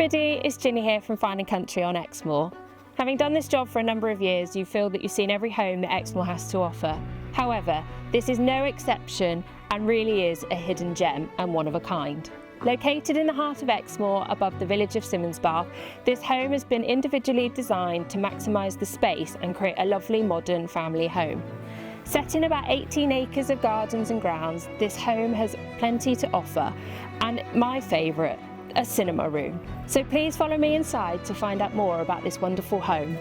everybody, it's Ginny here from Fine & Country on Exmoor. Having done this job for a number of years, you feel that you've seen every home that Exmoor has to offer. However, this is no exception and really is a hidden gem and one of a kind. Located in the heart of Exmoor, above the village of Simmonsbath, this home has been individually designed to maximise the space and create a lovely modern family home. Set in about 18 acres of gardens and grounds, this home has plenty to offer, and my favourite, a cinema room. So please follow me inside to find out more about this wonderful home.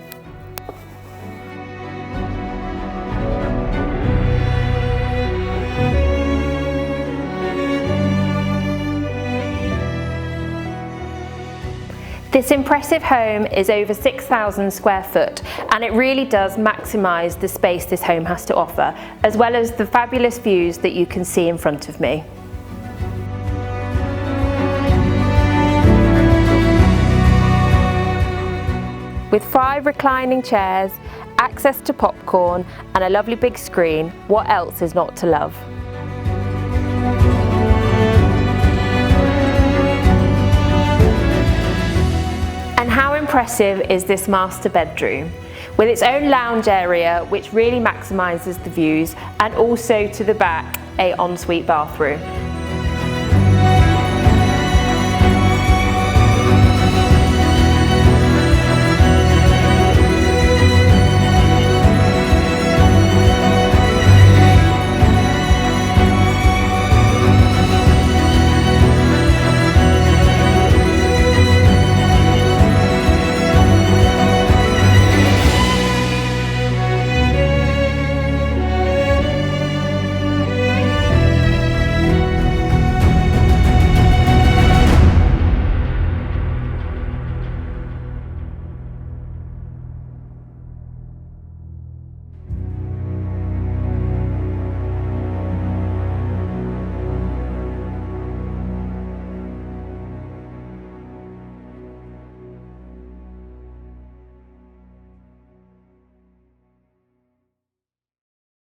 This impressive home is over 6,000 square foot, and it really does maximise the space this home has to offer, as well as the fabulous views that you can see in front of me. With 5 reclining chairs, access to popcorn and a lovely big screen, what else is not to love? And how impressive is this master bedroom? With its own lounge area, which really maximises the views, and also to the back, an ensuite bathroom.